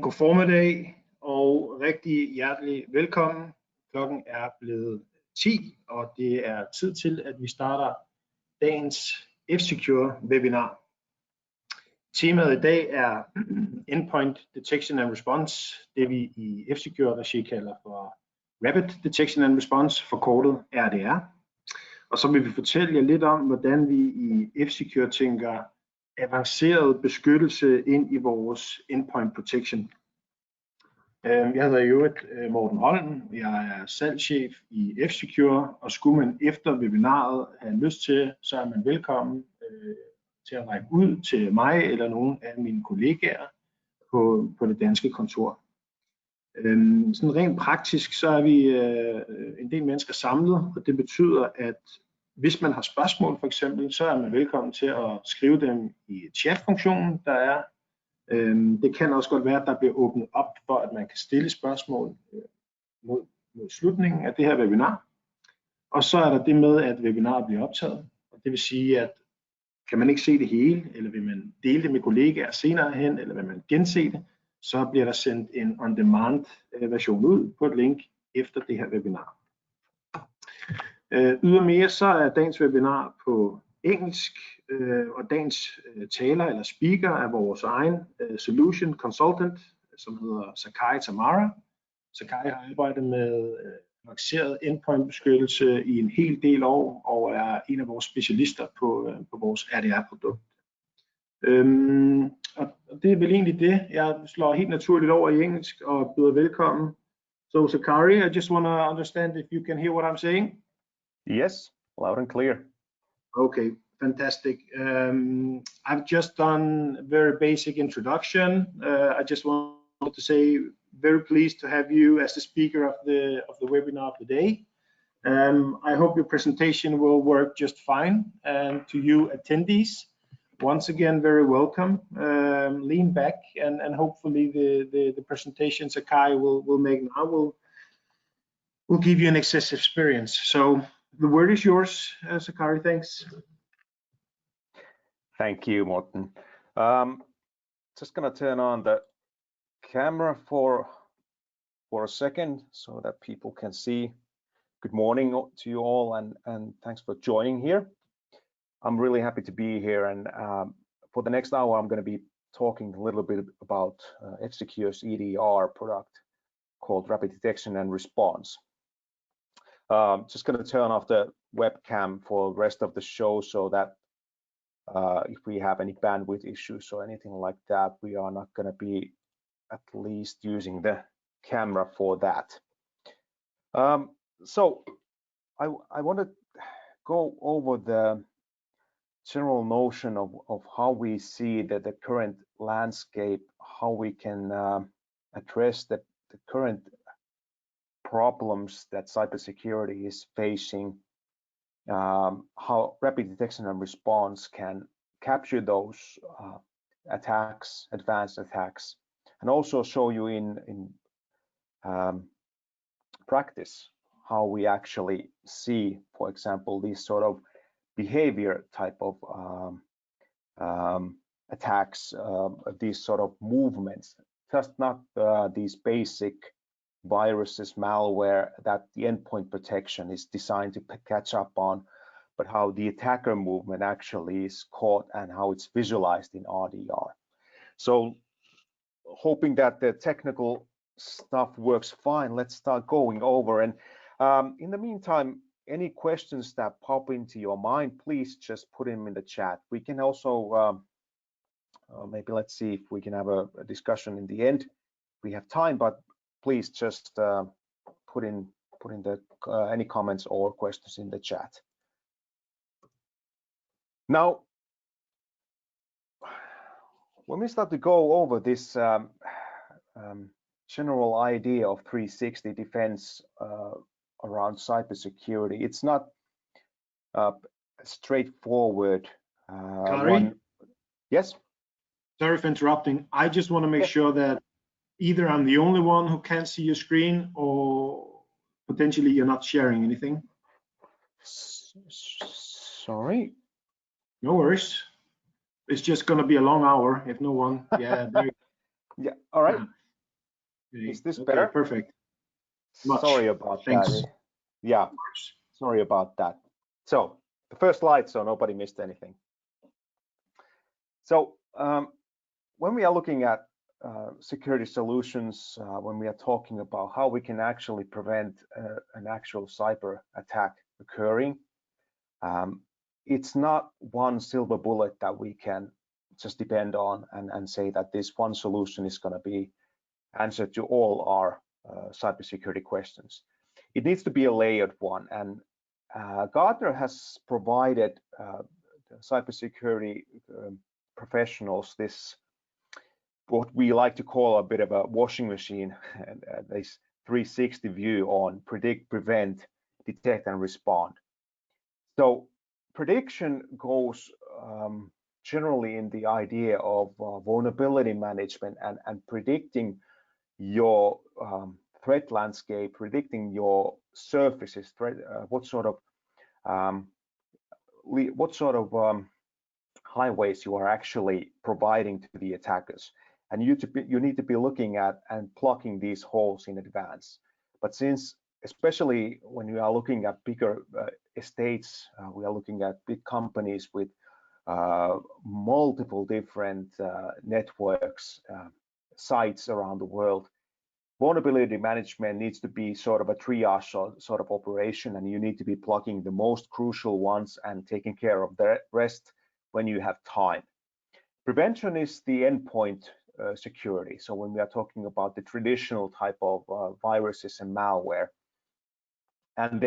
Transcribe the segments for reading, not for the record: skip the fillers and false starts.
God formiddag og rigtig hjertelig velkommen. Klokken er blevet 10, og det er tid til, at vi starter dagens F-Secure webinar. Temaet i dag er Endpoint Detection Response, det vi i F-Secure regi kalder for Rapid Detection Response, forkortet RDR. Og så vil vi fortælle jer lidt om, hvordan vi i F-Secure tænker avanceret beskyttelse ind i vores Endpoint Protection. Jeg hedder i øvrigt Morten Holm, jeg er salgschef i F-Secure, og skulle man efter webinaret have lyst til, så er man velkommen til at række ud til mig eller nogle af mine kollegaer på det danske kontor. Sådan rent praktisk, så er vi en del mennesker samlet, og det betyder, at hvis man har spørgsmål for eksempel, så er man velkommen til at skrive dem i chatfunktionen, der er. Det kan også godt være, at der bliver åbnet op for, at man kan stille spørgsmål mod slutningen af det her webinar. Og så er der det med, at webinaret bliver optaget. Og det vil sige, at kan man ikke se det hele, eller vil man dele det med kollegaer senere hen, eller vil man gense det, så bliver der sendt en on-demand version ud på et link efter det her webinar. Ydermere så er dagens webinar på engelsk, og dagens taler eller speaker er vores egen solution consultant, som hedder Sakai Tamara. Sakai har arbejdet med avanceret endpoint beskyttelse i en hel del år, og er en af vores specialister på vores RDR-produkt. Og det er vel egentlig det. Jeg slår helt naturligt over i engelsk og byder velkommen. So Sakai, I just want to understand if you can hear what I'm saying. Yes, loud and clear. Okay, fantastic. I've just done a very basic introduction. I just wanted to say very pleased to have you as the speaker of the webinar today. I hope your presentation will work just fine. And to you attendees, once again, very welcome. Lean back and hopefully the presentation Sakai will make now will give you an excessive experience. So the word is yours, Sakai. Thanks. Thank you, Morten. Just gonna turn on the camera for a second so that people can see. Good morning to you all, and thanks for joining here. I'm really happy to be here, and for the next hour, I'm going to be talking a little bit about F-Secure's EDR product called Rapid Detection and Response. Just going to turn off the webcam for the rest of the show so that if we have any bandwidth issues or anything like that, we are not going to be at least using the camera for that. So I want to go over the general notion of how we see the current landscape, how we can address the current problems that cybersecurity is facing, how rapid detection and response can capture those attacks, advanced attacks, and also show you in practice how we actually see, for example, these sort of behavior type of attacks, these sort of movements, just not these basic viruses, malware that the endpoint protection is designed to catch up on, but how the attacker movement actually is caught and how it's visualized in RDR. So hoping that the technical stuff works fine, let's start going over. And in the meantime, any questions that pop into your mind, please just put them in the chat. We can also maybe let's see if we can have a discussion in the end. We have time, but please just put in the any comments or questions in the chat. Now, when we start to go over this general idea of 360 defense around cybersecurity, it's not straightforward. Sorry? Yes? Sorry for interrupting. I just want to make sure that either I'm the only one who can't see your screen, or potentially you're not sharing anything. Sorry? No worries. It's just going to be a long hour if no one. Yeah. Yeah. All right. Okay. Is this better? Perfect. Sorry about Thanks. that. Yeah. Sorry about that. So the first slide, so nobody missed anything. So when we are looking at security solutions, when we are talking about how we can actually prevent an actual cyber attack occurring, it's not one silver bullet that we can just depend on and say that this one solution is going to be answer to all our cybersecurity questions. It needs to be a layered one, and Gartner has provided cybersecurity professionals this, what we like to call a bit of a washing machine, and this 360 view on predict, prevent, detect, and respond. So prediction goes generally in the idea of vulnerability management and predicting your threat landscape, predicting your surfaces, what sort of highways you are actually providing to the attackers, and you need to be looking at and plugging these holes in advance. But since, especially when we are looking at bigger estates, we are looking at big companies with multiple different networks, sites around the world, vulnerability management needs to be sort of a triage sort of operation, and you need to be plugging the most crucial ones and taking care of the rest when you have time. Prevention is the endpoint security. So when we are talking about the traditional type of viruses and malware, and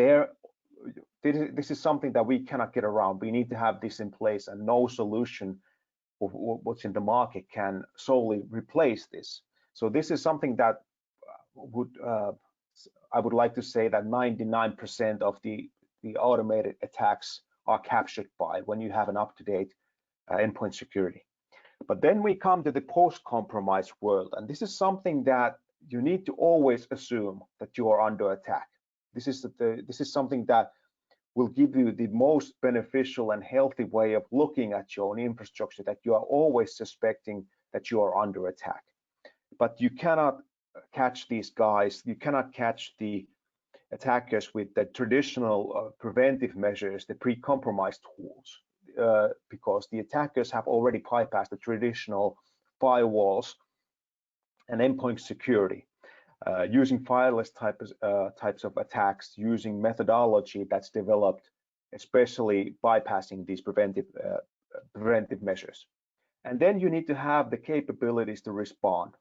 this is something that we cannot get around. We need to have this in place, and no solution of what's in the market can solely replace this. So this is something that I would like to say that 99% of the automated attacks are captured by when you have an up-to-date endpoint security. But then we come to the post-compromise world, and this is something that you need to always assume that you are under attack. This is something that will give you the most beneficial and healthy way of looking at your own infrastructure, that you are always suspecting that you are under attack. But you cannot catch these guys, you cannot catch the attackers with the traditional preventive measures, the pre-compromise tools, because the attackers have already bypassed the traditional firewalls and endpoint security, using fireless types of attacks, using methodology that's developed, especially bypassing these preventive measures. And then you need to have the capabilities to respond.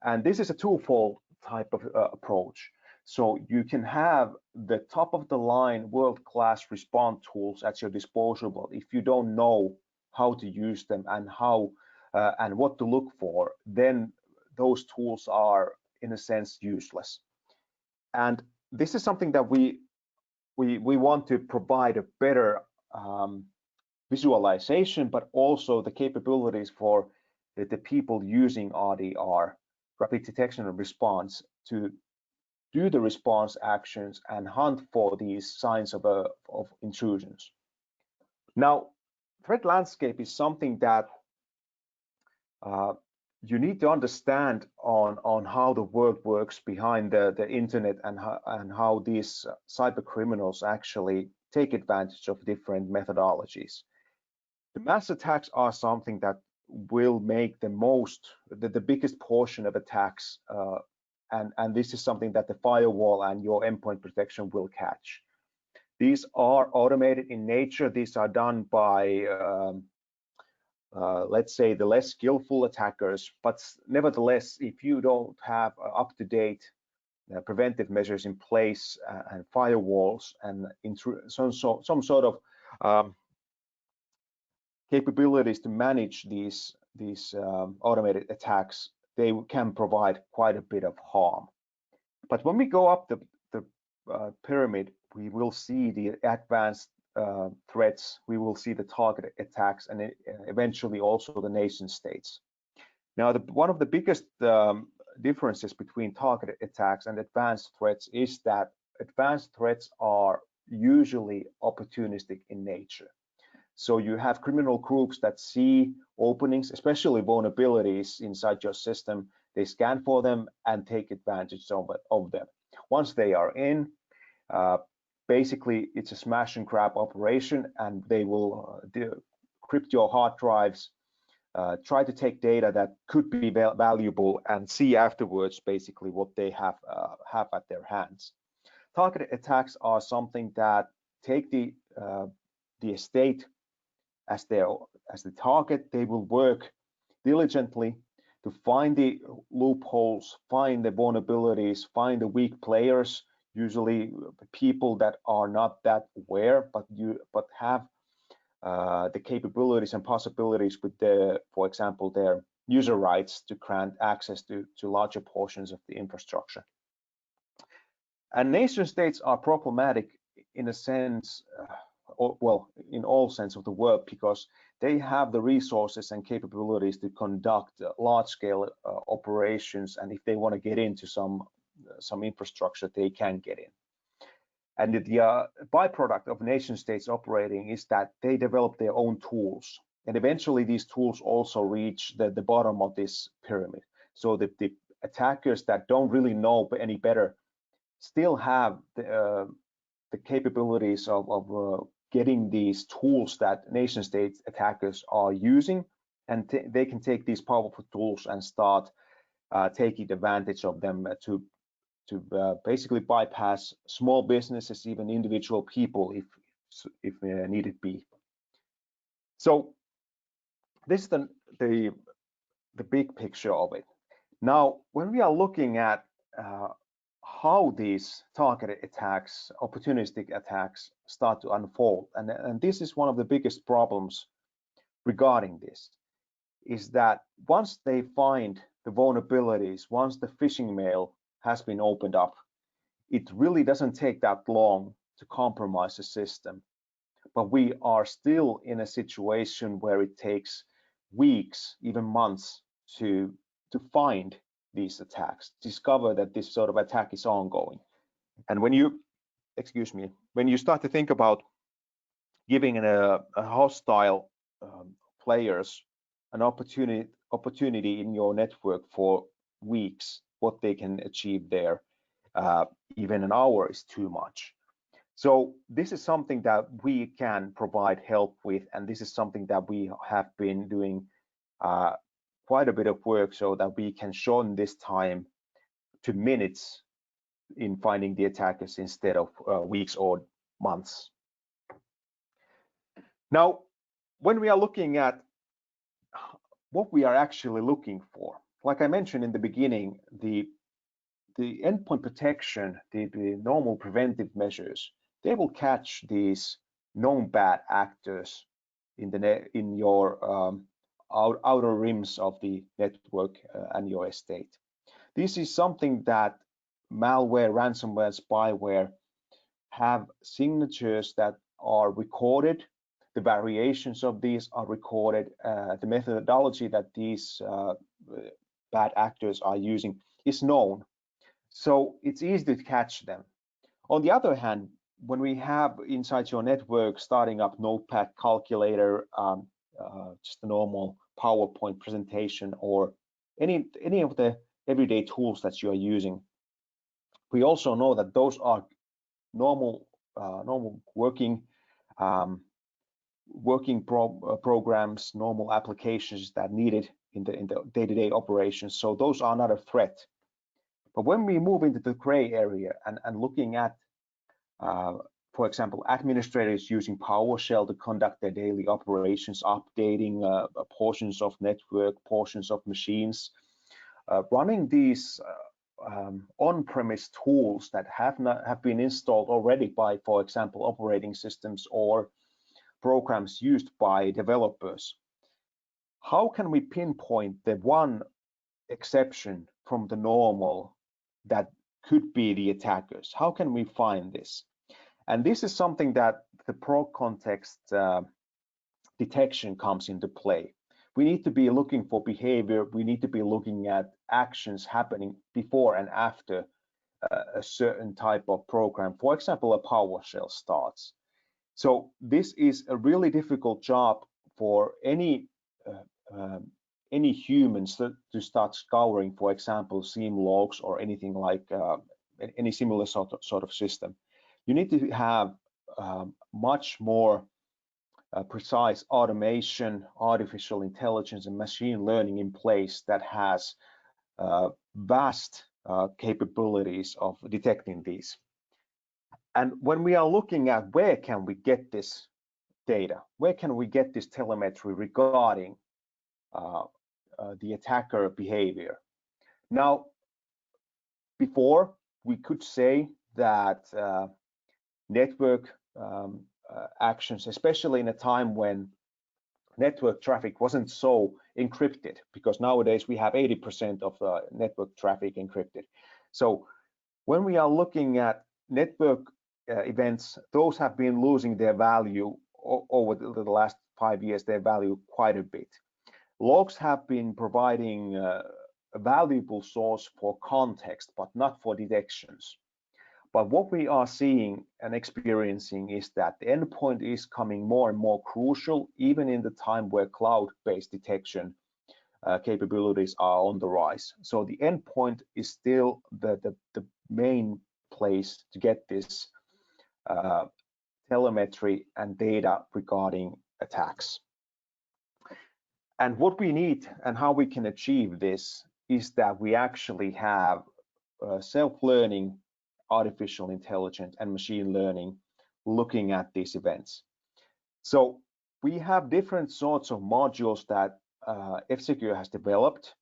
And this is a twofold type of approach. So you can have the top of the line world-class response tools at your disposal. If you don't know how to use them and how and what to look for, then those tools are in a sense useless. And this is something that we want to provide a better visualization, but also the capabilities for the people using RDR, rapid detection and response, to do the response actions and hunt for these signs of intrusions. Now, threat landscape is something that you need to understand on how the world works behind the internet, and how these cyber criminals actually take advantage of different methodologies. The mass attacks are something that will make the biggest portion of attacks, and this is something that the firewall and your endpoint protection will catch. These are automated in nature. These are done by let's say the less skillful attackers, but nevertheless, if you don't have up-to-date preventive measures in place and firewalls and some sort of capabilities to manage these automated attacks, they can provide quite a bit of harm. But when we go up the pyramid, we will see the advanced threats, we will see the target attacks, and eventually also the nation states. Now, one of the biggest differences between targeted attacks and advanced threats is that advanced threats are usually opportunistic in nature. So you have criminal groups that see openings, especially vulnerabilities inside your system, They scan for them and take advantage of them. Once they are in, basically it's a smash and grab operation, and they will decrypt your hard drives, try to take data that could be valuable, and see afterwards basically what they have at their hands. Targeted attacks are something that take the estate as the target. They will work diligently to find the loopholes, find the vulnerabilities, find the weak players, usually people that are not that aware, but have the capabilities and possibilities with for example, their user rights to grant access to larger portions of the infrastructure. And nation states are problematic in a sense, well, in all sense of the word, because they have the resources and capabilities to conduct large-scale operations, and if they want to get into some infrastructure, they can get in. And the byproduct of nation states operating is that they develop their own tools, and eventually these tools also reach the bottom of this pyramid. So the attackers that don't really know any better still have the capabilities of getting these tools that nation state attackers are using, and they can take these powerful tools and start taking advantage of them to basically bypass small businesses, even individual people, if needed be. So this is the big picture of it. Now, when we are looking at how these targeted attacks, opportunistic attacks, start to unfold, and this is one of the biggest problems regarding this, is that once they find the vulnerabilities, once the phishing mail has been opened up, it really doesn't take that long to compromise the system. But we are still in a situation where it takes weeks, even months, to find these attacks, discover that this sort of attack is ongoing. And when you, when you start to think about giving a hostile players an opportunity in your network for weeks, what they can achieve there, even an hour is too much. So this is something that we can provide help with, and this is something that we have been doing quite a bit of work so that we can shorten this time to minutes in finding the attackers instead of weeks or months. Now, when we are looking at what we are actually looking for, like I mentioned in the beginning, the endpoint protection, the normal preventive measures, they will catch these known bad actors in your outer rims of the network and your estate. This is something that malware, ransomware, spyware have signatures that are recorded. The variations of these are recorded. The methodology that these bad actors are using is known. So it's easy to catch them. On the other hand, when we have inside your network starting up Notepad, calculator, just a normal PowerPoint presentation, or any of the everyday tools that you are using, we also know that those are normal working programs, normal applications that needed in the day-to-day operations. So those are not a threat. But when we move into the gray area and looking at, for example, administrators using PowerShell to conduct their daily operations, updating portions of network, portions of machines, running these on-premise tools that have been installed already by, for example, operating systems or programs used by developers. How can we pinpoint the one exception from the normal that could be the attackers? How can we find this? And this is something that the pro context detection comes into play. We need to be looking for behavior. We need to be looking at actions happening before and after a certain type of program. For example, a PowerShell starts. So this is a really difficult job for any any humans to start scouring, for example, SIEM logs or anything like any similar sort of system. You need to have much more precise automation, artificial intelligence, and machine learning in place that has vast capabilities of detecting these. And when we are looking at where can we get this data, where can we get this telemetry regarding the attacker behavior? Now, before we could say that network actions, especially in a time when network traffic wasn't so encrypted, because nowadays we have 80% of the network traffic encrypted. So when we are looking at network events, those have been losing their value over the last 5 years, their value quite a bit. Logs have been providing a valuable source for context, but not for detections. But what we are seeing and experiencing is that the endpoint is coming more and more crucial, even in the time where cloud-based detection capabilities are on the rise. So the endpoint is still the main place to get this telemetry and data regarding attacks. And what we need and how we can achieve this is that we actually have self-learning, artificial intelligence, and machine learning looking at these events. So we have different sorts of modules that F-Secure has developed.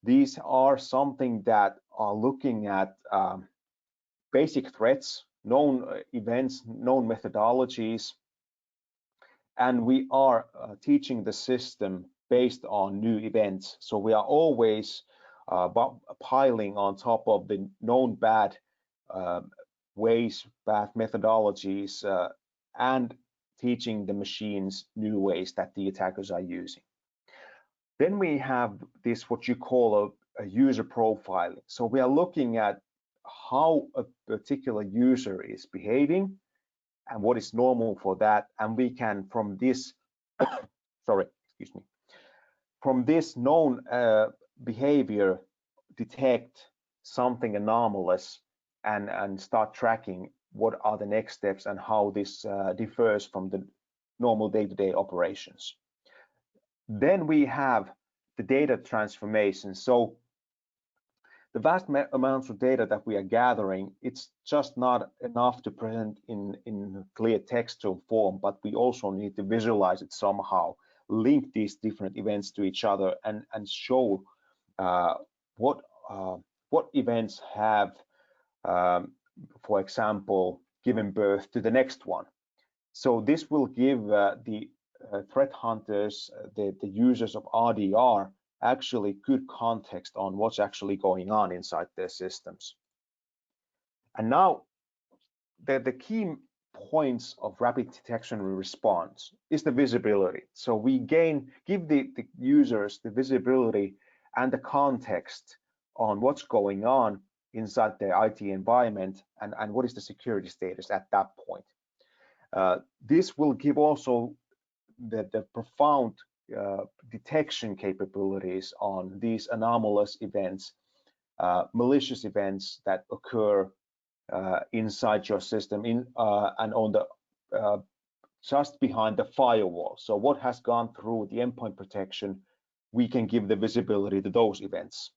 These are something that are looking at basic threats, known events, known methodologies, and we are teaching the system based on new events. So we are always piling on top of the known bad ways, bad methodologies, and teaching the machines new ways that the attackers are using. Then we have this, what you call a user profiling. So we are looking at how a particular user is behaving and what is normal for that, and we can, from this from this known behavior, detect something anomalous and start tracking what are the next steps and how this differs from the normal day-to-day operations. Then we have the data transformation. So the vast amounts of data that we are gathering, it's just not enough to present in clear textual form, but we also need to visualize it somehow, link these different events to each other, and show what events have, for example, given birth to the next one. So this will give the threat hunters, the users of RDR, actually good context on what's actually going on inside their systems. And now the key points of rapid detection and response is the visibility. So we give the users the visibility and the context on what's going on inside their IT environment and what is the security status at that point. This will give also the profound detection capabilities on these anomalous events, malicious events that occur inside your system and on the just behind the firewall. So what has gone through the endpoint protection, we can give the visibility to those events.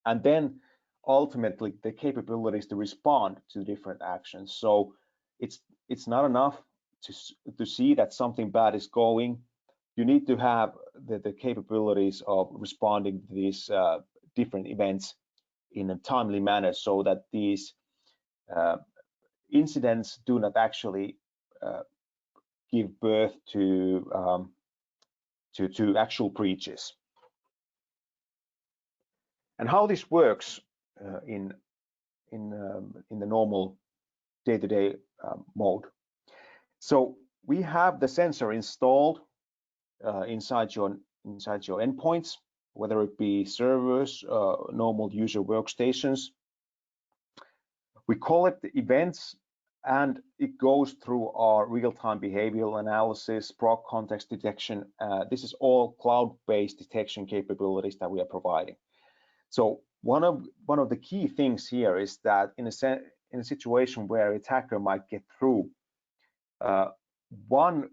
And then ultimately the capabilities to respond to different actions. So it's not enough to see that something bad is going. You need to have the capabilities of responding to these different events in a timely manner, so that these incidents do not actually give birth to actual breaches. And how this works in the normal day-to-day mode. So we have the sensor installed inside your endpoints, whether it be servers, normal user workstations. We call it the events, and it goes through our real-time behavioral analysis, proc context detection. This is all cloud-based detection capabilities that we are providing. So one of the key things here is that in a situation where an attacker might get through, one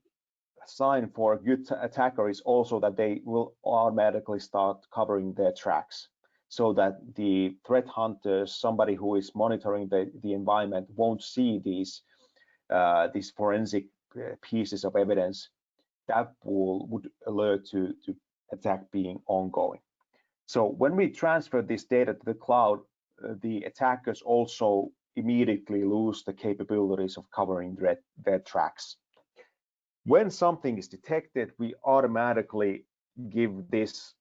sign for a good attacker is also that they will automatically start covering their tracks, so that the threat hunters, somebody who is monitoring the environment, won't see these forensic pieces of evidence that would alert to attack being ongoing. So when we transfer this data to the cloud, the attackers also immediately lose the capabilities of covering their tracks. When something is detected, we automatically give this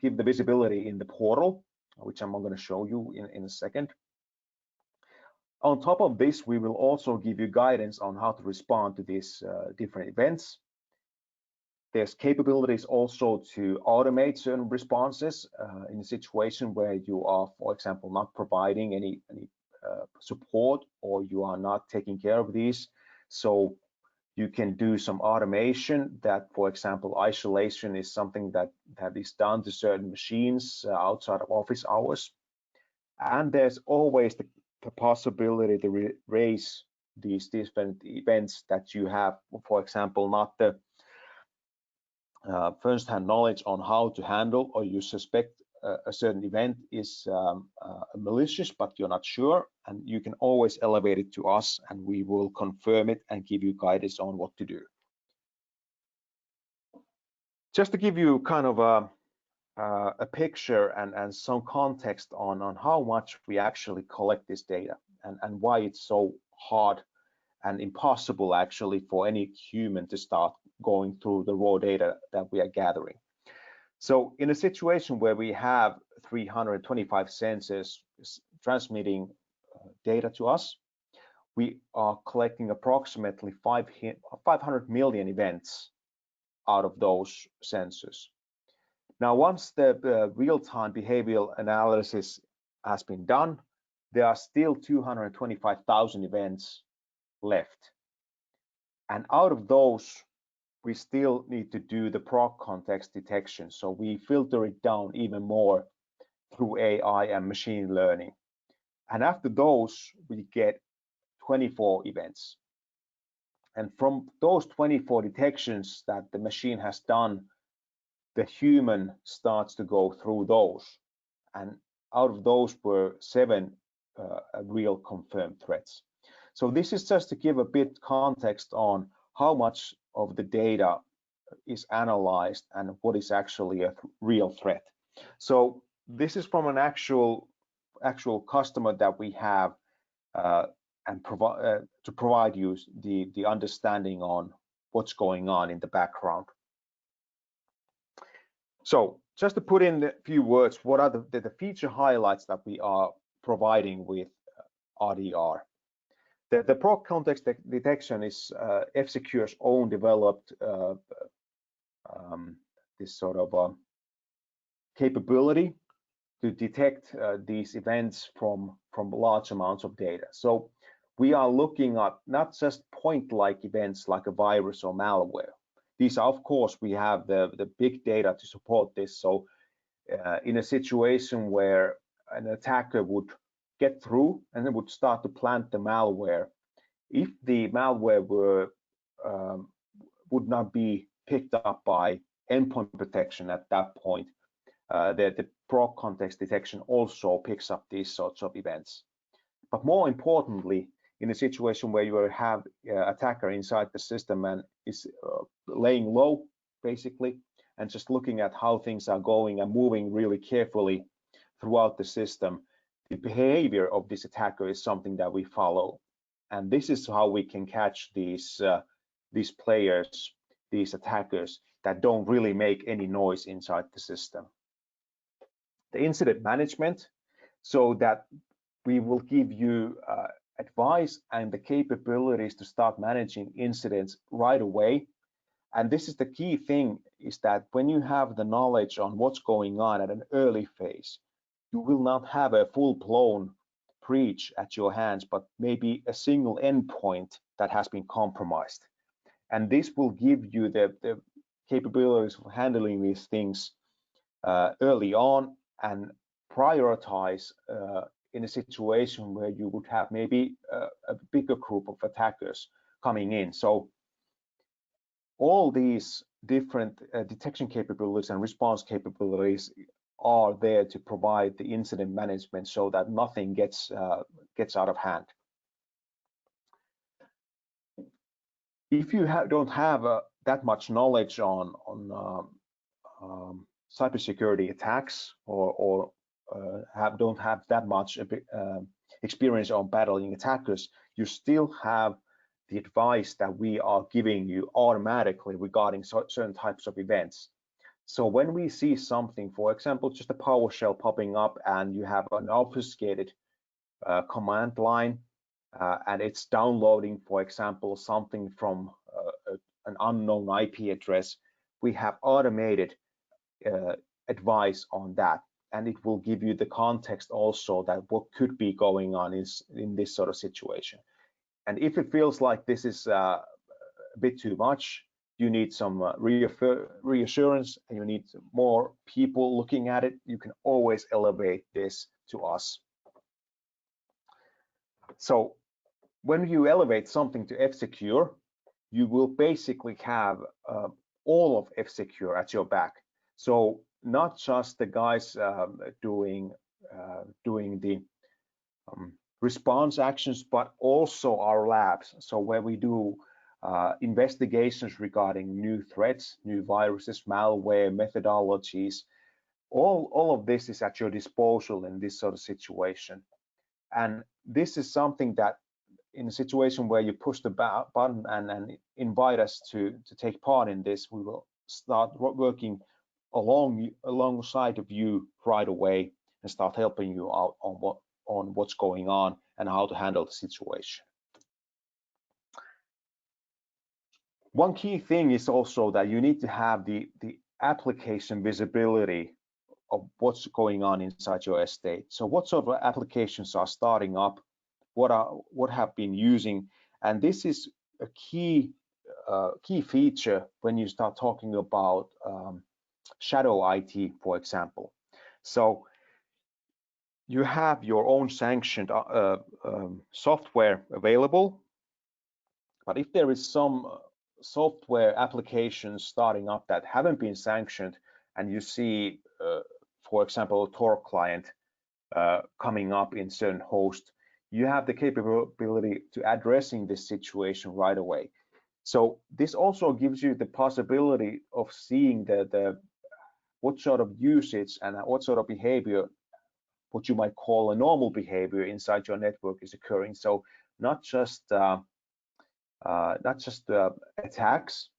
give the visibility in the portal, which I'm going to show you in a second. On top of this, we will also give you guidance on how to respond to these different events. There's capabilities also to automate certain responses in a situation where you are, for example, not providing any support, or you are not taking care of these. So you can do some automation that, for example, isolation is something that is done to certain machines outside of office hours. And there's always the possibility to raise these different events that you have, for example, not the first-hand knowledge on how to handle, or you suspect a certain event is malicious, but you're not sure, and you can always elevate it to us, and we will confirm it and give you guidance on what to do. Just to give you kind of a picture and some context on how much we actually collect this data, and why it's so hard and impossible actually for any human to start going through the raw data that we are gathering. So in a situation where we have 325 sensors transmitting data to us, we are collecting approximately 500 million events out of those sensors. Now, once the real-time behavioral analysis has been done, there are still 225,000 events left. And out of those, we still need to do the proc context detection. So we filter it down even more through AI and machine learning. And after those, we get 24 events. And from those 24 detections that the machine has done, the human starts to go through those. And out of those were 7 real confirmed threats. So this is just to give a bit context on how much of the data is analyzed and what is actually a real threat. So this is from an actual customer that we have, and to provide you the understanding on what's going on in the background. So just to put in a few words, what are the feature highlights that we are providing with RDR? The proc context detection is F-Secure's own developed this sort of capability to detect these events from large amounts of data. So we are looking at not just point-like events like a virus or malware. These are, of course, we have the big data to support this. So in a situation where an attacker would get through and it would start to plant the malware, if the malware would not be picked up by endpoint protection at that point, the proc context detection also picks up these sorts of events. But more importantly, in a situation where you have an attacker inside the system and is laying low, basically, and just looking at how things are going and moving really carefully throughout the system, the behavior of this attacker is something that we follow. And this is how we can catch these players, these attackers that don't really make any noise inside the system. The incident management, so that we will give you advice and the capabilities to start managing incidents right away. And this is the key thing, is that when you have the knowledge on what's going on at an early phase, you will not have a full-blown breach at your hands, but maybe a single endpoint that has been compromised. And this will give you the capabilities of handling these things early on and prioritize in a situation where you would have maybe a bigger group of attackers coming in. So all these different detection capabilities and response capabilities are there to provide the incident management so that nothing gets out of hand. If you don't have that much knowledge on cybersecurity attacks or don't have that much experience on battling attackers, you still have the advice that we are giving you automatically regarding certain types of events. So when we see something, for example, just a PowerShell popping up and you have an obfuscated command line and it's downloading, for example, something from an unknown IP address, we have automated advice on that, and it will give you the context also that what could be going on in this sort of situation. And if it feels like this is a bit too much, you need some reassurance and you need more people looking at it, you can always elevate this to us. So when you elevate something to F-Secure, you will basically have all of F-Secure at your back. So not just the guys doing the response actions, but also our labs. So where we do investigations regarding new threats, new viruses, malware, methodologies, all of this is at your disposal in this sort of situation. And this is something that in a situation where you push the button and invite us to take part in this, we will start working alongside of you right away and start helping you out on what's going on and how to handle the situation. One key thing is also that you need to have the application visibility of what's going on inside your estate. So what sort of applications are starting up, what have been using, and this is a key feature when you start talking about shadow IT, for example. So you have your own sanctioned software available, but if there is some software applications starting up that haven't been sanctioned, and you see, for example, a Tor client coming up in certain host, you have the capability to addressing this situation right away. So this also gives you the possibility of seeing what sort of usage and what sort of behavior, what you might call a normal behavior inside your network is occurring. So not just attacks,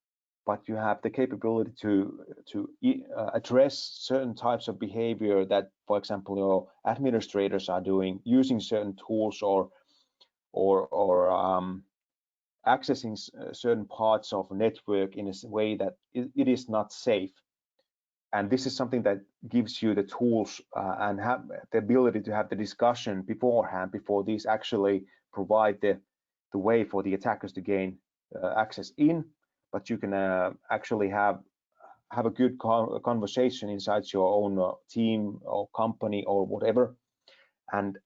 but you have the capability to address certain types of behavior that, for example, your administrators are doing, using certain tools or accessing certain parts of a network in a way that it is not safe. And this is something that gives you the tools and have the ability to have the discussion beforehand, before these actually provide the way for the attackers to gain access in. But you can actually have a good conversation inside your own team or company or whatever, and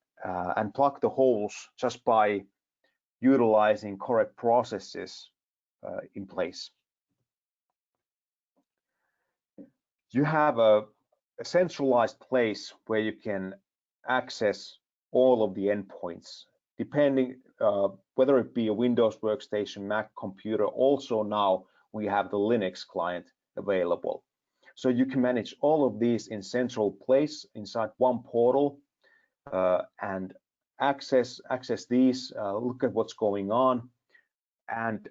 plug the holes just by utilizing correct processes in place. You have a centralized place where you can access all of the endpoints, depending whether it be a Windows workstation, Mac computer. Also now we have the Linux client available. So you can manage all of these in central place inside one portal and access these, look at what's going on, and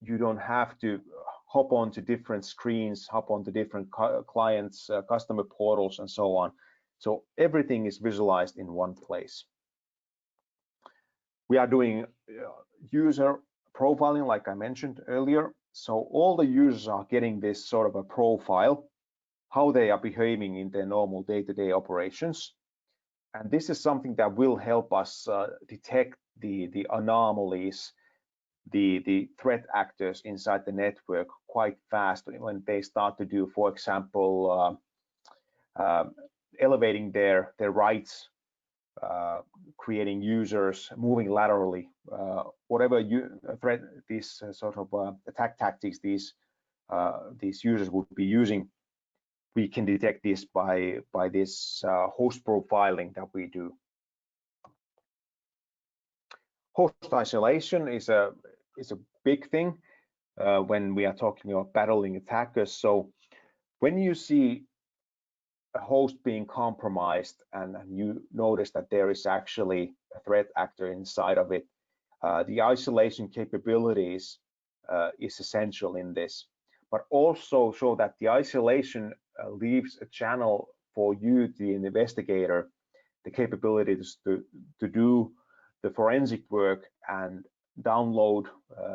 you don't have to hop onto different screens, hop onto different clients, customer portals, and so on. So everything is visualized in one place. We are doing user profiling, like I mentioned earlier. So all the users are getting this sort of a profile, how they are behaving in their normal day-to-day operations. And this is something that will help us detect the anomalies, the threat actors inside the network quite fast when they start to do, for example, elevating their rights, creating users, moving laterally, whatever threat, these sort of attack tactics these users would be using. We can detect this by this host profiling that we do. Host isolation is a big thing when we are talking about battling attackers. So when you see a host being compromised and you notice that there is actually a threat actor inside of it, the isolation capabilities is essential in this, but also so that the isolation leaves a channel for you, the investigator, the capabilities to do the forensic work and download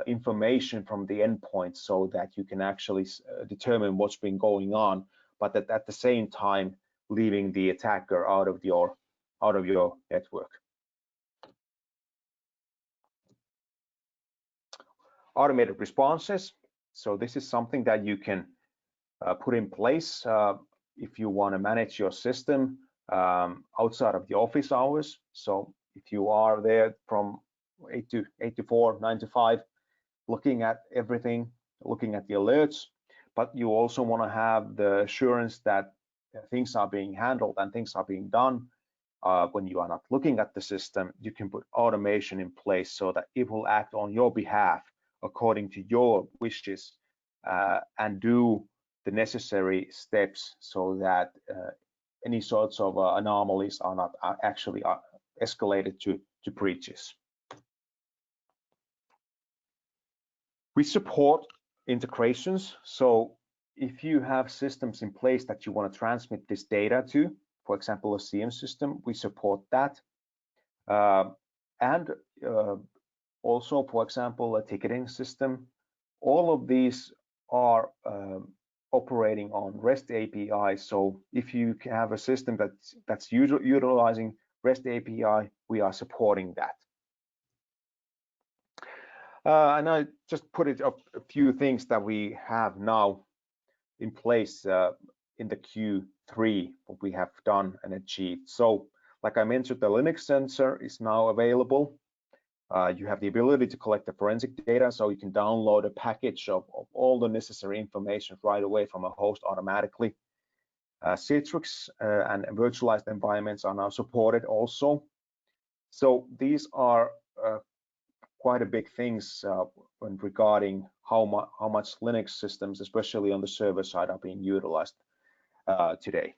information from the endpoint so that you can actually determine what's been going on, but at the same time leaving the attacker out of your network. Automated responses. So this is something that you can put in place if you want to manage your system outside of the office hours. So if you are there from 8 to 4, 9 to 5, looking at everything, looking at the alerts, but you also want to have the assurance that things are being handled and things are being done when you are not looking at the system, you can put automation in place so that it will act on your behalf according to your wishes and do the necessary steps so that any sorts of anomalies are not actually escalated to breaches. We support integrations. So if you have systems in place that you want to transmit this data to, for example, a CM system, we support that. And also, for example, a ticketing system. All of these are operating on REST API. So if you have a system that's utilizing REST API, we are supporting that. And I just put it up a few things that we have now in place in the Q3, what we have done and achieved. So like I mentioned, the Linux sensor is now available. You have the ability to collect the forensic data, so you can download a package of all the necessary information right away from a host automatically. Citrix and virtualized environments are now supported also. So these are quite a big things when regarding how much Linux systems, especially on the server side, are being utilized today.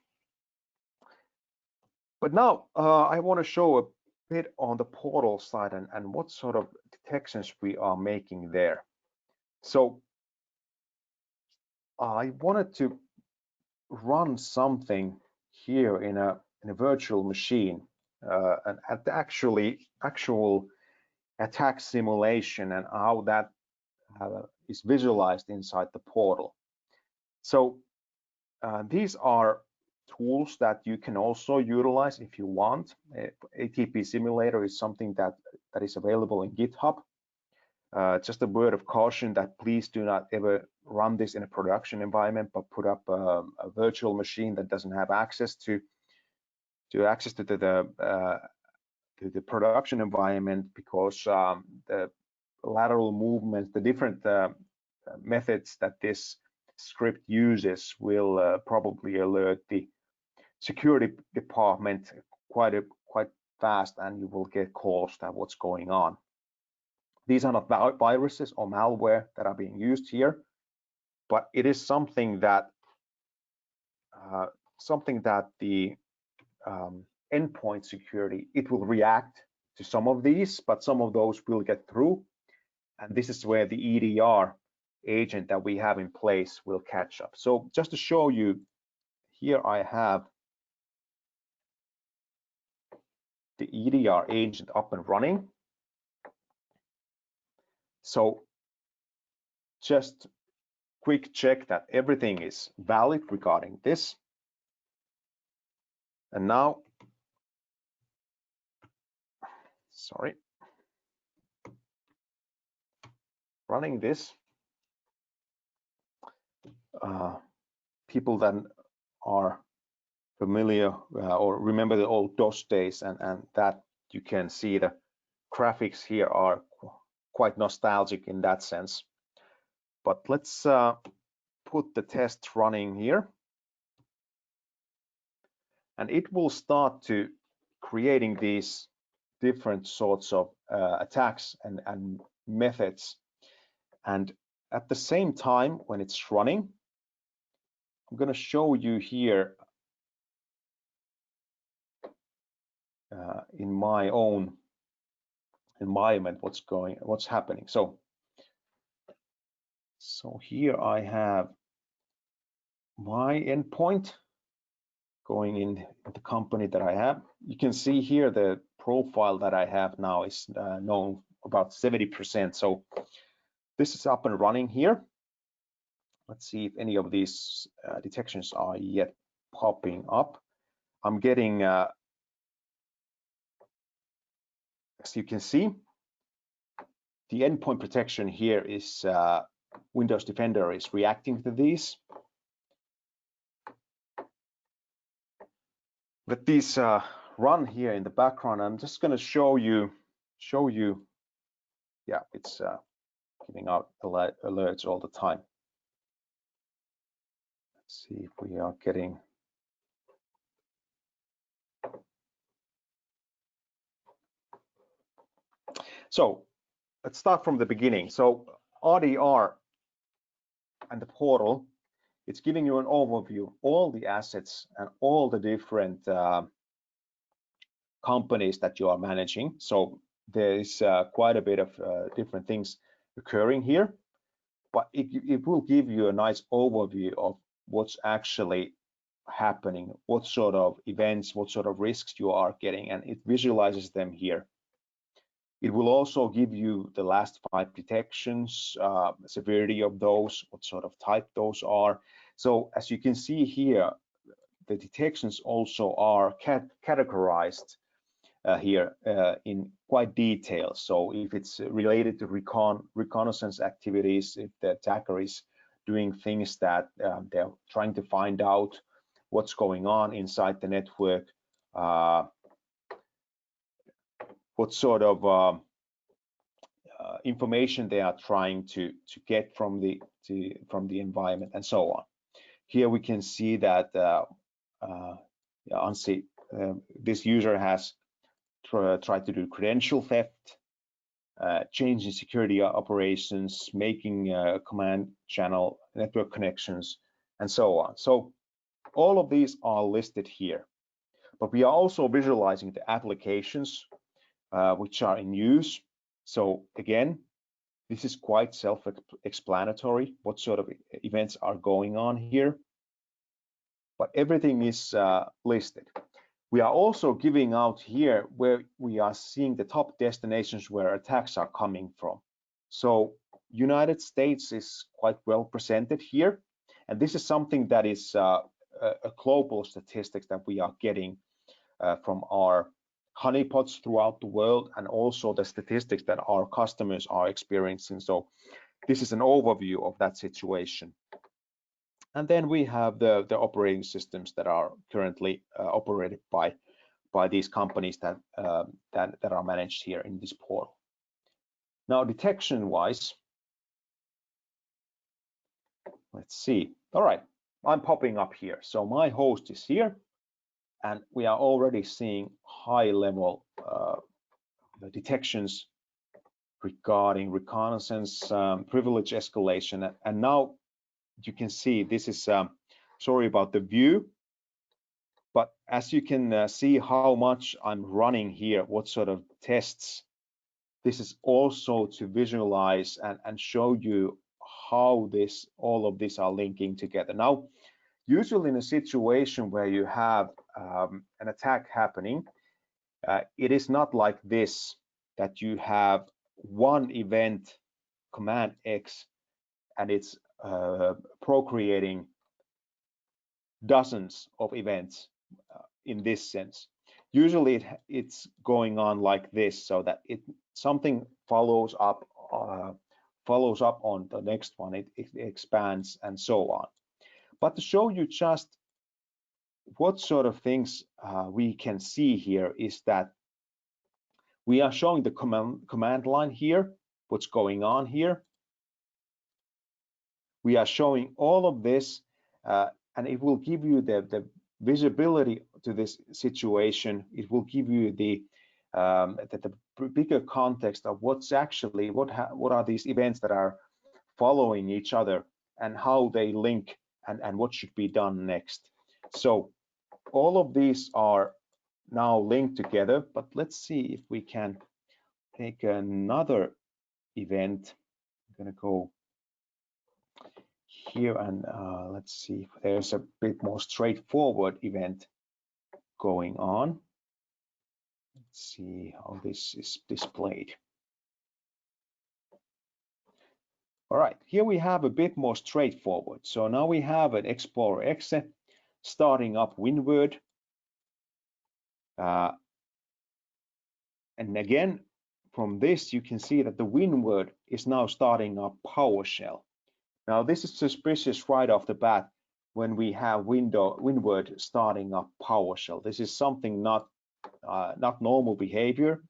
But now I want to show a bit on the portal side and what sort of detections we are making there. So I wanted to run something here in a virtual machine and at the actual attack simulation and how that is visualized inside the portal. So these are tools that you can also utilize if you want. ATP Simulator is something that is available in GitHub. Just a word of caution that please do not ever run this in a production environment, but put up a virtual machine that doesn't have access to the production environment, because the lateral movements, the different methods that this script uses will probably alert the security department quite fast, and you will get calls that what's going on. These are not viruses or malware that are being used here, but it is something that the endpoint security, it will react to some of these, but some of those will get through, and this is where the EDR agent that we have in place will catch up. So just to show you, here I have the EDR agent up and running. So just quick check that everything is valid regarding this. And now sorry, running this. People that are familiar or remember the old DOS days, and that you can see the graphics here are quite nostalgic in that sense. But let's put the test running here, and it will start to creating these different sorts of attacks and methods. And at the same time, when it's running, I'm going to show you here in my own environment what's happening. So here I have my endpoint going in the company that I have. You can see here the profile that I have now is known about 70%. So this is up and running here. Let's see if any of these detections are yet popping up. I'm getting, as you can see, the endpoint protection here is Windows Defender is reacting to these. Let these run here in the background. I'm just going to show you. Yeah, it's giving out alerts all the time. Let's see if we are getting. So let's start from the beginning. So RDR and the portal, it's giving you an overview of all the assets and all the different companies that you are managing. So there is quite a bit of different things occurring here, but it will give you a nice overview of what's actually happening, what sort of events, what sort of risks you are getting, and it visualizes them here. It will also give you the last 5 detections, severity of those, what sort of type those are. So as you can see here, the detections also are categorized here in quite detail. So if it's related to reconnaissance activities, if the attacker is doing things that they're trying to find out what's going on inside the network, what sort of information they are trying to get from the environment, and so on. Here we can see that this user has tried to do credential theft, changing security operations, making command channel network connections, and so on. So all of these are listed here, but we are also visualizing the applications which are in use. So again, this is quite self-explanatory what sort of events are going on here, but everything is listed. We are also giving out here where we are seeing the top destinations where attacks are coming from. So United States is quite well presented here, and this is something that is a global statistics that we are getting from our honeypots throughout the world, and also the statistics that our customers are experiencing. So this is an overview of that situation. And then we have the operating systems that are currently operated by these companies that are managed here in this portal. Now, detection wise, let's see. All right, I'm popping up here. So my host is here, and we are already seeing high level detections regarding reconnaissance, privilege escalation, and now you can see this is sorry about the view, but as you can see how much I'm running here, what sort of tests, this is also to visualize and show you how all of this are linking together. Now, usually in a situation where you have an attack happening, it is not like this, that you have one event, command X, and it's procreating dozens of events in this sense. usually it's going on like this, so that something follows up on the next one, it expands and so on. But to show you just what sort of things we can see here is that we are showing the command line here, what's going on here. We are showing all of this, and it will give you the visibility to this situation. It will give you the bigger context of what's actually, what are these events that are following each other and how they link and what should be done next. So all of these are now linked together, but let's see if we can take another event. I'm going to go here and let's see if there's a bit more straightforward event going on. Let's see how this is displayed. All right, here we have a bit more straightforward. So now we have an Explorer exe starting up Windward. And again, from this, you can see that the Windward is now starting up PowerShell. Now, this is suspicious right off the bat when we have Windward starting up PowerShell. This is something not normal behavior.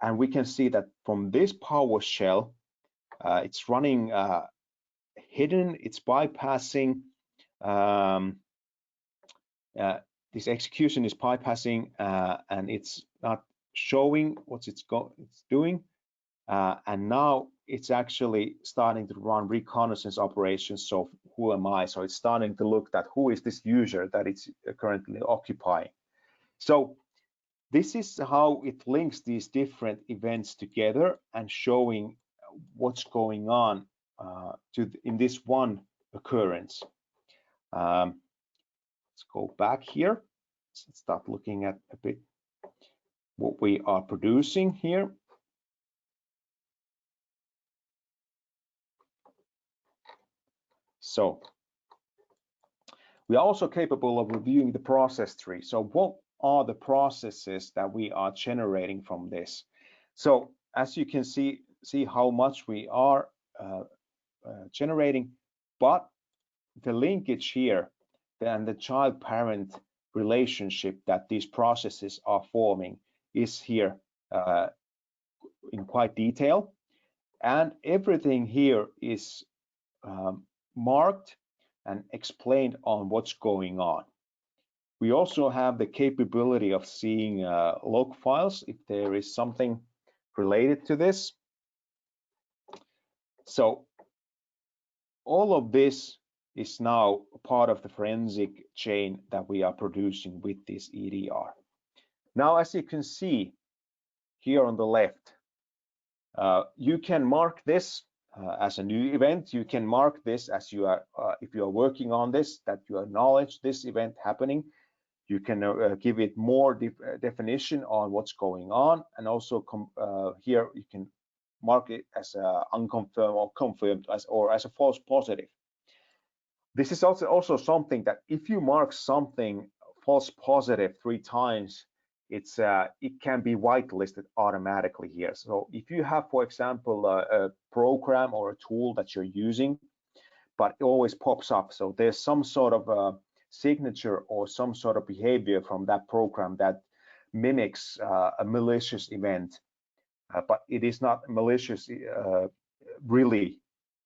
And we can see that from this PowerShell, it's running hidden, it's bypassing, this execution is bypassing, and it's not showing what it's doing. And now it's actually starting to run reconnaissance operations. So who am I? So it's starting to look at who is this user that it's currently occupying. So this is how it links these different events together and showing what's going on in this one occurrence. Let's go back here. Let's start looking at a bit what we are producing here. So we are also capable of reviewing the process tree. So what are the processes that we are generating from this? So as you can see how much we are generating, but the linkage here and the child-parent relationship that these processes are forming is here in quite detail, and everything here is marked and explained on what's going on. We also have the capability of seeing log files if there is something related to this. So all of this is now part of the forensic chain that we are producing with this EDR. Now, as you can see here on the left, you can mark this as a new event. You can mark this as you are, if you are working on this, that you acknowledge this event happening. You can give it more definition on what's going on, and also here you can mark it as unconfirmed or confirmed or as a false positive. This is also something that if you mark something false positive 3 times, it can be whitelisted automatically here. So if you have, for example, a program or a tool that you're using, but it always pops up, so there's some sort of signature or some sort of behavior from that program that mimics a malicious event, but it is not malicious really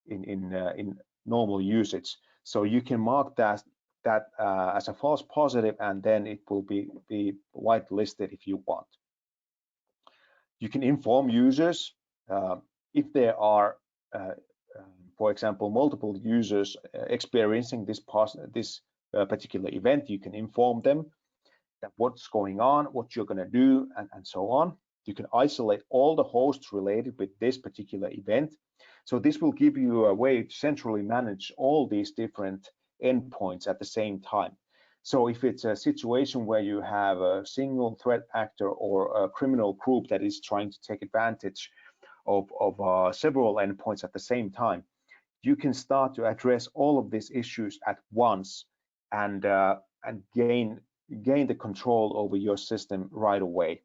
in normal usage. So you can mark that as a false positive, and then it will be whitelisted if you want. You can inform users if there are, for example, multiple users experiencing this particular event. You can inform them that what's going on, what you're going to do, and so on. You can isolate all the hosts related with this particular event. So this will give you a way to centrally manage all these different endpoints at the same time. So if it's a situation where you have a single threat actor or a criminal group that is trying to take advantage of several endpoints at the same time, you can start to address all of these issues at once and gain gain the control over your system right away.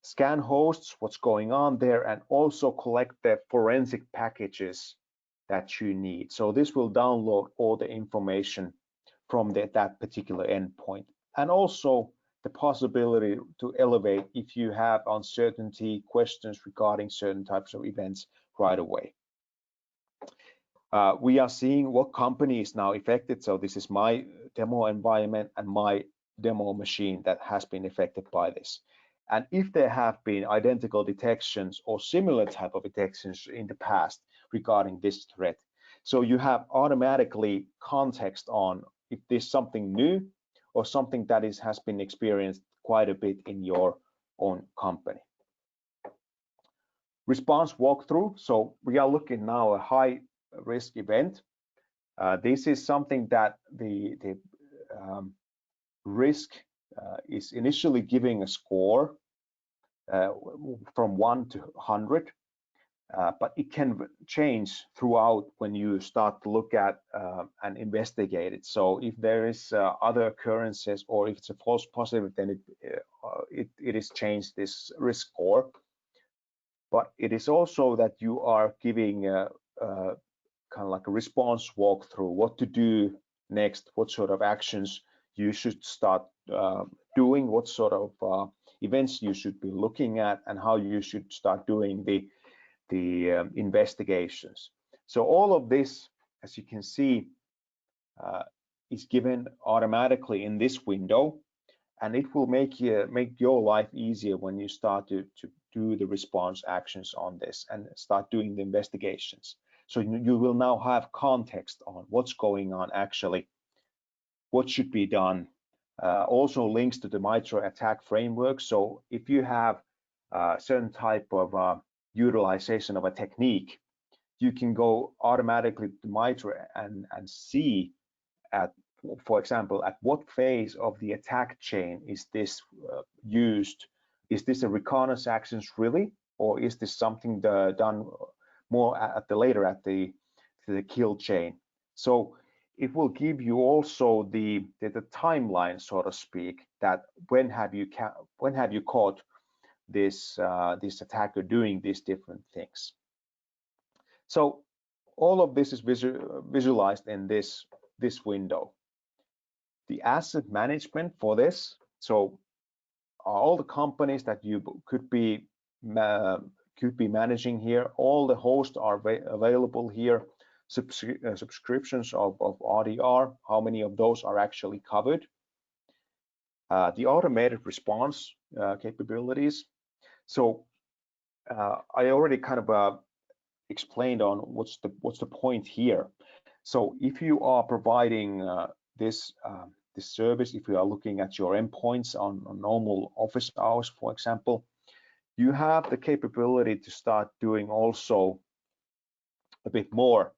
Scan hosts, what's going on there, and also collect the forensic packages that you need. So this will download all the information from that particular endpoint, and also the possibility to elevate if you have uncertainty questions regarding certain types of events right away. We are seeing what company is now affected. So this is my demo environment and my demo machine that has been affected by this. And if there have been identical detections or similar type of detections in the past regarding this threat, so you have automatically context on if there's something new or something that has been experienced quite a bit in your own company. Response walkthrough. So we are looking now at a high risk event. This is something that the risk is initially giving a score from 1 to 100, but it can change throughout when you start to look at and investigate it. So if there is other occurrences, or if it's a false positive, then it is changed this risk score. But it is also that you are giving kind of like a response walkthrough, what to do next, what sort of actions you should start doing, what sort of events you should be looking at, and how you should start doing the investigations. So all of this, as you can see, is given automatically in this window, and it will make your life easier when you start to do the response actions on this and start doing the investigations. So you will now have context on what's going on actually, what should be done. Also links to the MITRE attack framework. So if you have a certain type of utilization of a technique, you can go automatically to MITRE and see at, for example, at what phase of the attack chain is this used? Is this a reconnaissance actions really, or is this something done more at the kill chain? So it will give you also the timeline, so to speak, that when have you caught this attacker doing these different things. So all of this is visualized in this window. The asset management for this, so all the companies that you could be managing here, all the hosts are available here. Subscriptions of RDR, how many of those are actually covered. The automated response capabilities. So I already kind of explained on what's the point here. So if you are providing this service, if you are looking at your endpoints on normal office hours, for example, you have the capability to start doing also a bit more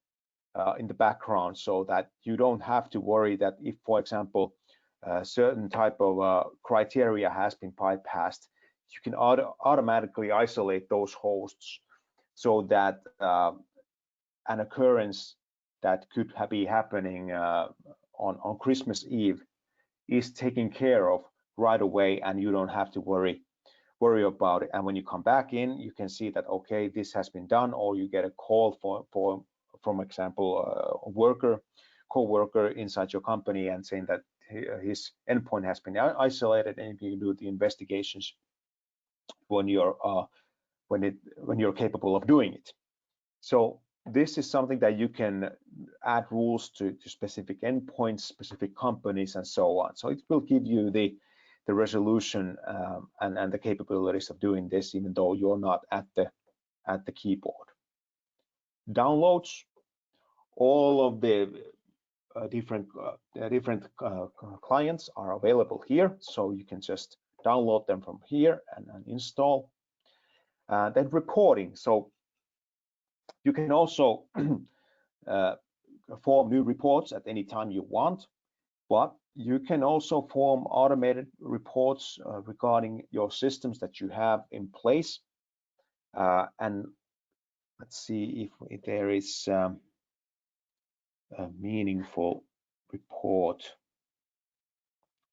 in the background, so that you don't have to worry that if, for example, a certain type of criteria has been bypassed, you can automatically isolate those hosts, so that an occurrence that could be happening on Christmas Eve is taken care of right away, and you don't have to worry about it. And when you come back in, you can see that, okay, this has been done, or you get a call from example, a co-worker inside your company and saying that his endpoint has been isolated, and you can do the investigations when you're capable of doing it. So this is something that you can add rules to specific endpoints, specific companies, and so on. So it will give you the resolution and the capabilities of doing this, even though you're not at the keyboard. Downloads, all of the different clients are available here, so you can just download them from here and install. Then reporting, so you can also form new reports at any time you want, but you can also form automated reports regarding your systems that you have in place. And let's see if there is a meaningful report.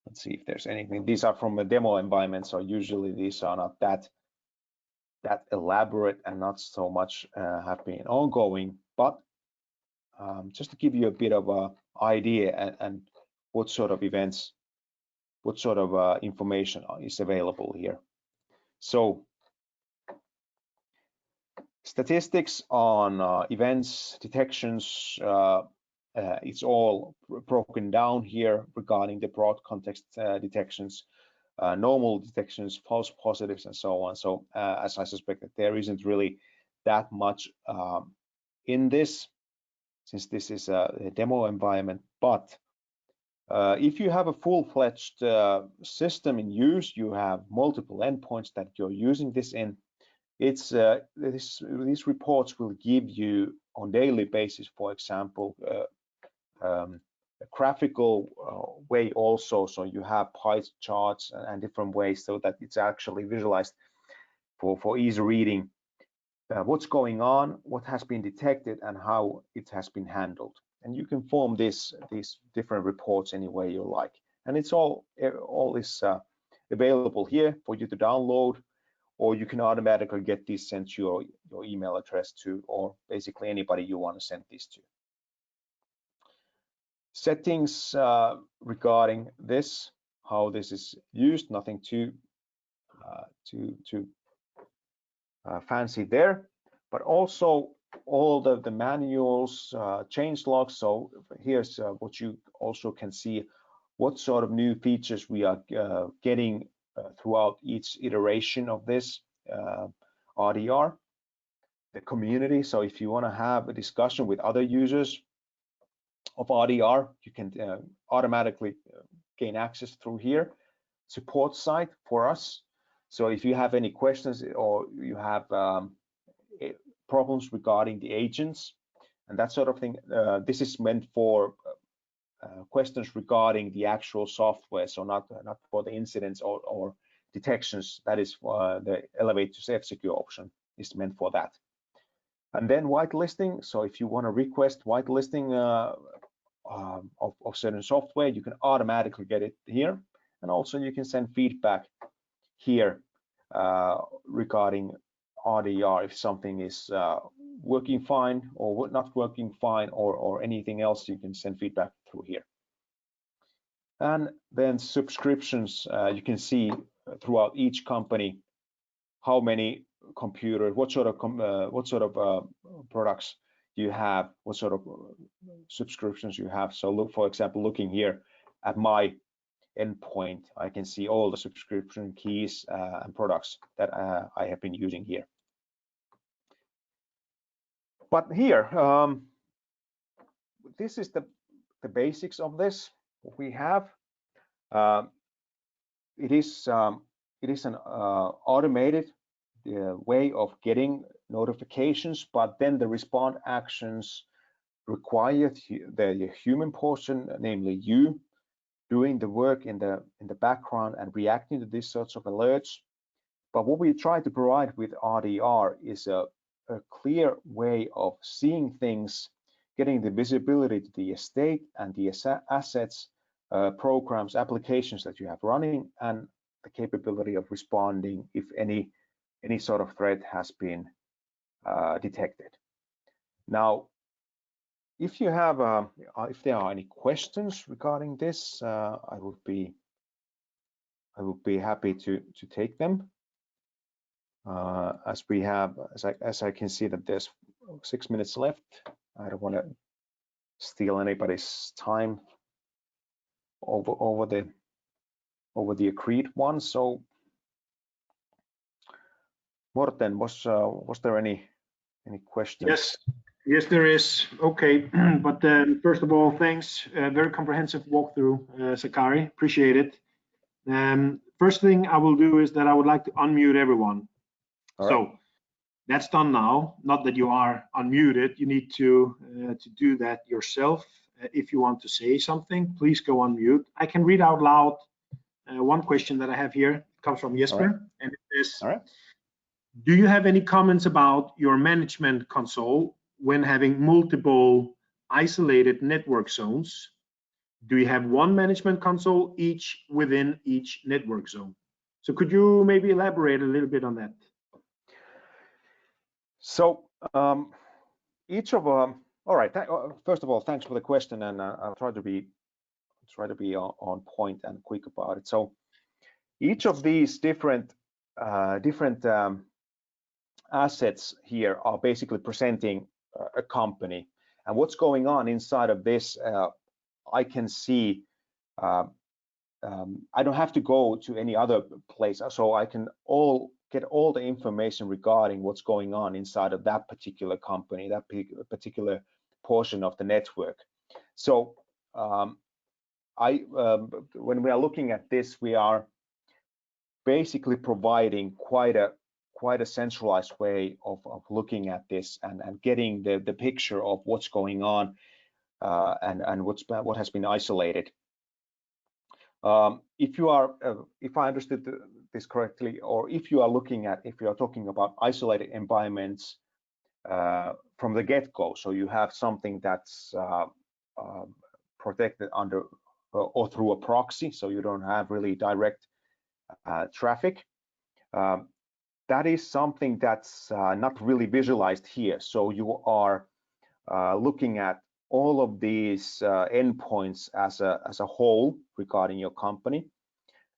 Let's see if there's anything. These are from a demo environment, so usually these are not that elaborate and not so much have been ongoing, but just to give you a bit of a idea and what sort of events, what sort of information is available here. So statistics on events, detections, it's all broken down here regarding the broad context detections, normal detections, false positives, and so on. So as I suspected, there isn't really that much in this, since this is a demo environment. But if you have a full-fledged system in use, you have multiple endpoints that you're using this in, it's these reports will give you on daily basis, for example, a graphical way also, so you have pie charts and different ways so that it's actually visualized for easy reading, what's going on, what has been detected, and how it has been handled. And you can form these different reports any way you like, and it's all is available here for you to download, or you can automatically get these sent to your email address to, or basically anybody you want to send this to. Settings regarding this, how this is used, nothing too fancy there, but also all the manuals, change logs. So here's what you also can see, what sort of new features we are getting throughout each iteration of this RDR, the community. So if you want to have a discussion with other users of RDR, you can automatically gain access through here. Support site for us. So if you have any questions or you have problems regarding the agents and that sort of thing, this is meant for questions regarding the actual software, so not for the incidents or detections. That is the elevate to F-Secure option is meant for that. And then whitelisting. So if you want to request whitelisting of certain software, you can automatically get it here, and also you can send feedback here regarding RDR if something is working fine or not working fine, or anything else. You can send feedback through here. And then subscriptions, you can see throughout each company how many computers, what sort of products you have, what sort of subscriptions you have. So look, for example, looking here at my endpoint, I can see all the subscription keys and products that I have been using here. But here, this is the basics of this. What we have, it is an automated way of getting notifications, but then the response actions require the human portion, namely you, doing the work in the background and reacting to these sorts of alerts. But what we try to provide with RDR is a clear way of seeing things, getting the visibility to the estate and the assets, programs, applications that you have running, and the capability of responding if any sort of threat has been detected. Now, if you have, if there are any questions regarding this, I would be happy to take them. As we have, as I can see that there's 6 minutes left. I don't want to steal anybody's time over the agreed one. So, Morten, was there any questions? Yes, there is. Okay, but first of all, thanks. Very comprehensive walkthrough, Sakari. Appreciate it. First thing I will do is that I would like to unmute everyone. Right. So that's done now. Not that you are unmuted. You need to do that yourself. If you want to say something, please go on mute. I can read out loud one question that I have here. It comes from Jesper, right. And it is, all right. Do you have any comments about your management console when having multiple isolated network zones? Do you have one management console each within each network zone? So could you maybe elaborate a little bit on that? So each of all right. First of all, thanks for the question, and I'll try to be on point and quick about it. So each of these different assets here are basically presenting a company, and what's going on inside of this. I can see. I don't have to go to any other place, so I can get all the information regarding what's going on inside of that particular company, that particular portion of the network. So when we are looking at this, we are basically providing quite a centralized way of looking at this and getting the picture of what's going on and what has been isolated. If I understood this correctly, or if you are talking about isolated environments from the get-go, so you have something that's protected under or through a proxy, so you don't have really direct traffic. That is something that's not really visualized here. So you are looking at all of these endpoints as a whole regarding your company,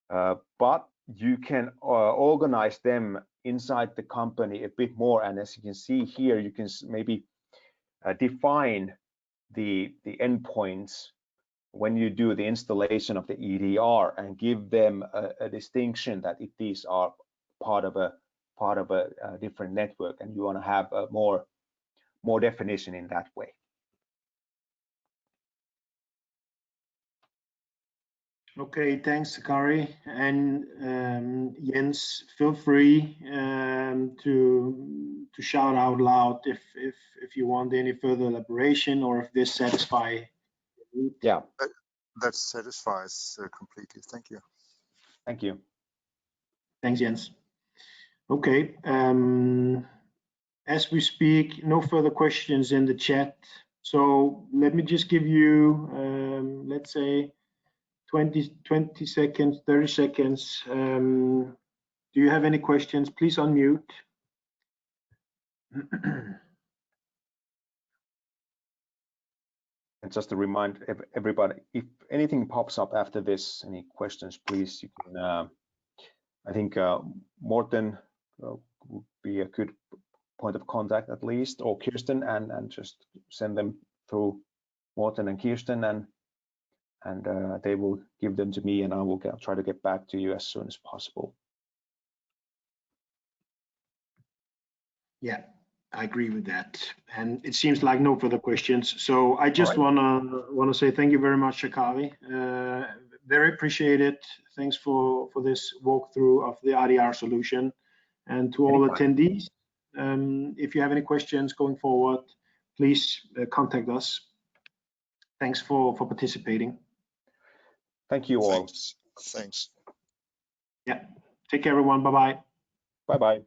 but you can organize them inside the company a bit more. And as you can see here, you can maybe define the endpoints when you do the installation of the EDR and give them a distinction that if these are part of a different network, and you want to have a more definition in that way. Okay, thanks, Sakari. And Jens, feel free to shout out loud if you want any further elaboration, or if this satisfies. Yeah, that satisfies completely. Thank you. Thank you. Thanks, Jens. Okay. As we speak, no further questions in the chat. So let me just give you, let's say, 20 seconds, 30 seconds. Do you have any questions? Please unmute. And just to remind everybody, if anything pops up after this, any questions, please, you can, I think Morten would be a good point of contact at least, or Kirsten, and just send them through Morten and Kirsten, and they will give them to me, and I will try to get back to you as soon as possible. Yeah, I agree with that. And it seems like no further questions. So I just wanna say thank you very much, Sakari. Very appreciate it. Thanks for this walkthrough of the IDR solution, and to all attendees. If you have any questions going forward, please contact us. Thanks for participating. Thank you all. Thanks. Yeah. Take care, everyone. Bye-bye. Bye-bye.